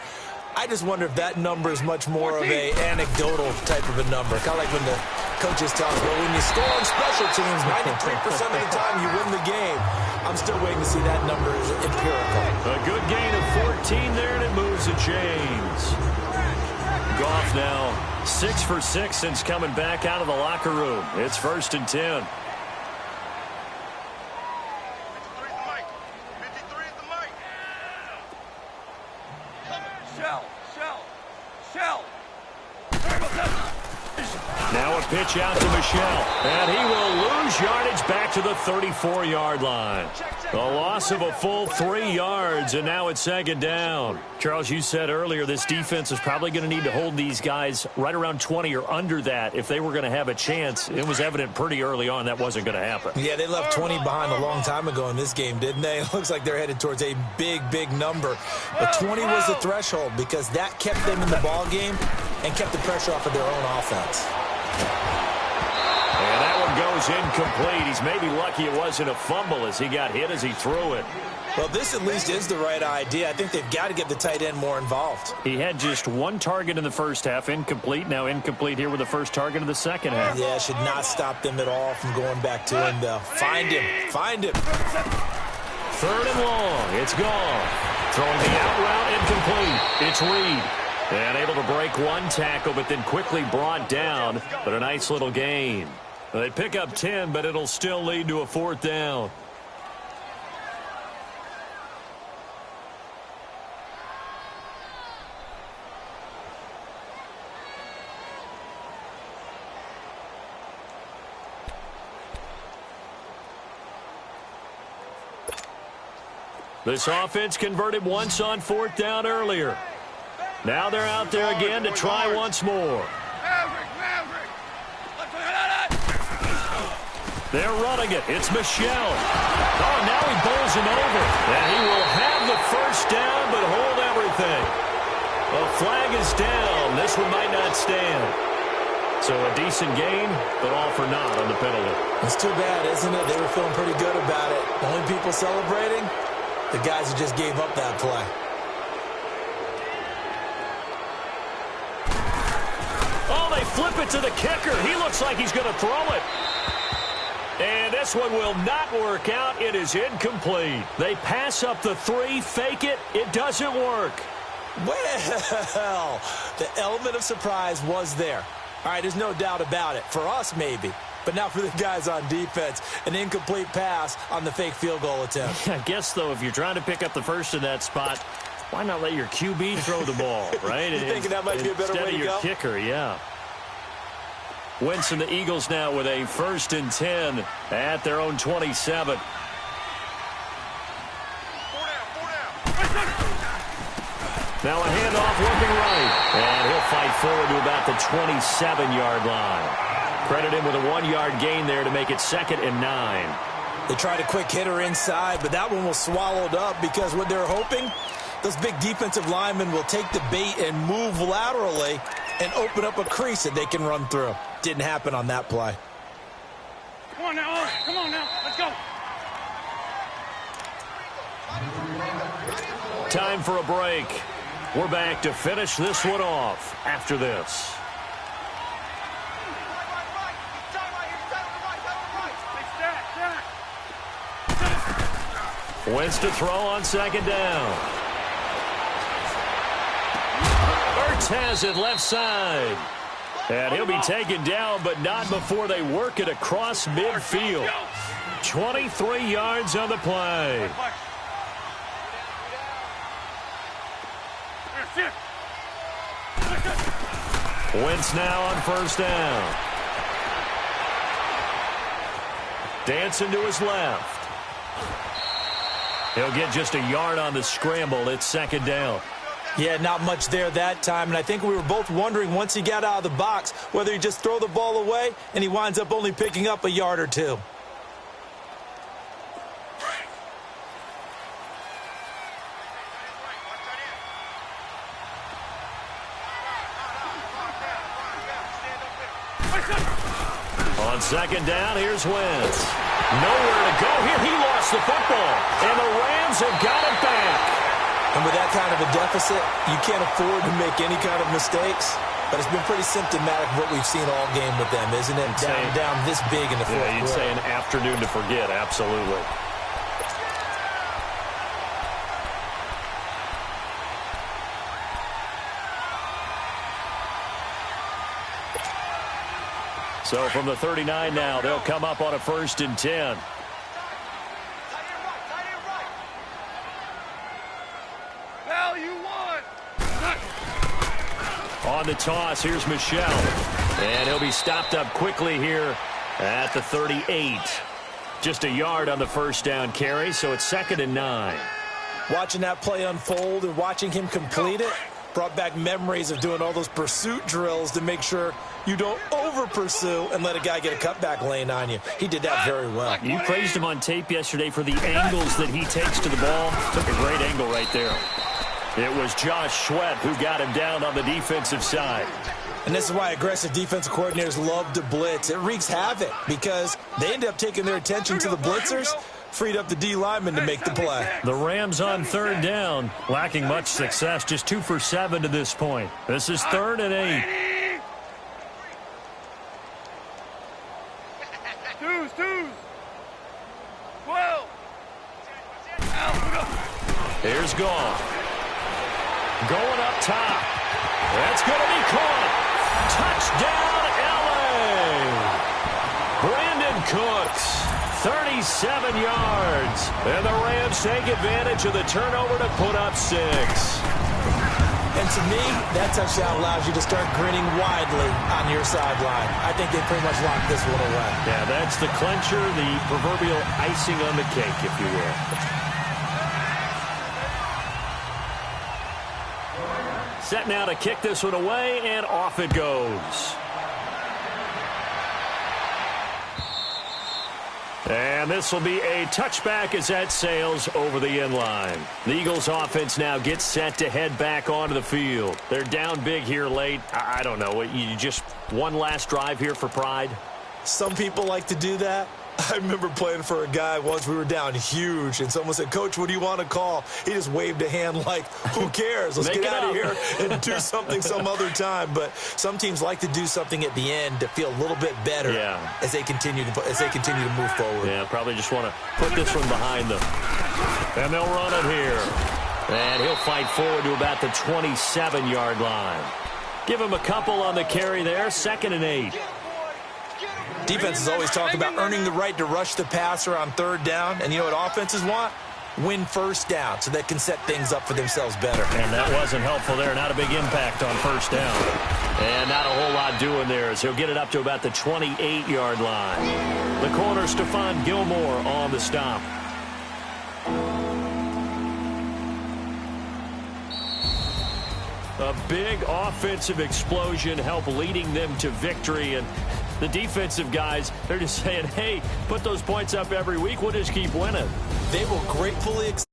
I just wonder if that number is much more of a anecdotal type of a number. Kind of like when the coaches tell us, well, when you score on special teams, 93% of the time you win the game. I'm still waiting to see that number is empirical. A good gain of 14 there, and it moves the chains. Goff now 6 for 6 since coming back out of the locker room. It's 1st and 10. Now a pitch out to Michel, and he will lose yardage back to the 34-yard line. A loss of a full 3 yards, and now it's 2nd down. Charles, you said earlier this defense is probably going to need to hold these guys right around 20 or under that if they were going to have a chance. It was evident pretty early on that wasn't going to happen. Yeah, they left 20 behind a long time ago in this game, didn't they? It looks like they're headed towards a big, big number. But 20 was the threshold because that kept them in the ball game and kept the pressure off of their own offense. And that one goes incomplete. He's maybe lucky it wasn't a fumble as he got hit as he threw it. Well, this at least is the right idea. I think they've got to get the tight end more involved. He had just 1 target in the first half, incomplete. Now incomplete here with the first target of the second half. Yeah, should not stop them at all from going back to him, though. Find him. Find him. 3rd and long. It's gone. Throwing the out route, incomplete. It's Reed. And able to break 1 tackle, but then quickly brought down. But a nice little gain. They pick up 10, but it'll still lead to a 4th down. This offense converted once on 4th down earlier. Now they're out there again to try once more. They're running it. It's Michel. Oh, now he bowls him over. And he will have the first down but hold everything. A flag is down. This one might not stand. So a decent gain, but all for naught on the penalty. It's too bad, isn't it? They were feeling pretty good about it. The only people celebrating, the guys who just gave up that play. Oh, they flip it to the kicker. He looks like he's going to throw it. And this one will not work out. It is incomplete. They pass up the 3, fake it. It doesn't work. Well, the element of surprise was there. All right, there's no doubt about it. For us, maybe. But not for the guys on defense. An incomplete pass on the fake field goal attempt. I guess, though, if you're trying to pick up the first in that spot, why not let your QB throw the ball, right? You thinking that might be a better way to go? Instead of your kicker, yeah. Wentz and the Eagles now with a 1st and 10 at their own 27. Now a handoff looking right. And he'll fight forward to about the 27-yard line. Credit him with a 1-yard gain there to make it 2nd and 9. They tried a quick hitter inside, but that one was swallowed up because what they're hoping, those big defensive linemen will take the bait and move laterally and open up a crease that they can run through. Didn't happen on that play. Come on now, come on now, let's go. Time for a break. We're back to finish this one off after this. Wentz to throw on 2nd down. Ertz has it left side. And he'll be taken down, but not before they work it across midfield. 23 yards on the play. Wentz now on 1st down. Dancing to his left. He'll get just a yard on the scramble. It's 2nd down. Yeah, not much there that time, and I think we were both wondering once he got out of the box whether he just throw the ball away and he winds up only picking up a yard or two. On 2nd down, here's Wentz. Nowhere to go here. He lost the football, and the Rams have got it back. And with that kind of a deficit, you can't afford to make any kind of mistakes. But it's been pretty symptomatic of what we've seen all game with them, isn't it? Down this big in the fourth quarter. You'd say an afternoon to forget, absolutely. So from the 39 now, they'll come up on a 1st and 10. On the toss, here's Michel. And he'll be stopped up quickly here at the 38. Just a yard on the 1st down carry, so it's 2nd and 9. Watching that play unfold and watching him complete it brought back memories of doing all those pursuit drills to make sure you don't over-pursue and let a guy get a cutback lane on you. He did that very well. You praised him on tape yesterday for the angles that he takes to the ball. Took a great angle right there. It was Josh Sweat who got him down on the defensive side. And this is why aggressive defensive coordinators love to blitz. It wreaks havoc because they end up taking their attention to the blitzers, freed up the D lineman to make the play. The Rams on 3rd down, lacking much success, just 2 for 7 to this point. This is 3rd and 8. Twos. 12. Here's Goff. Going up top. That's going to be caught. Touchdown, L.A. Brandon Cooks, 37 yards. And the Rams take advantage of the turnover to put up 6. And to me, that touchdown allows you to start grinning widely on your sideline. I think they pretty much locked this one away. Yeah, that's the clincher, the proverbial icing on the cake, if you will. Set now to kick this one away, and off it goes. And this will be a touchback as that sails over the end line. The Eagles offense now gets set to head back onto the field. They're down big here late. I don't know. You just one last drive here for pride? Some people like to do that. I remember playing for a guy once. We were down huge, and someone said, "Coach, what do you want to call?" He just waved a hand like, who cares? Let's get out of here and do something some other time. But some teams like to do something at the end to feel a little bit better as they continue to move forward. Yeah, probably just want to put this one behind them. And they'll run it here. And he'll fight forward to about the 27-yard line. Give him a couple on the carry there, 2nd and 8. Defenses always talk about earning the right to rush the passer on 3rd down. And you know what offenses want? Win 1st down so they can set things up for themselves better. And that wasn't helpful there. Not a big impact on 1st down. And not a whole lot doing there as he'll get it up to about the 28-yard line. The corner, Stephon Gilmore on the stop. A big offensive explosion helped leading them to victory. And the defensive guys, they're just saying, hey, put those points up every week. We'll just keep winning. They will gratefully accept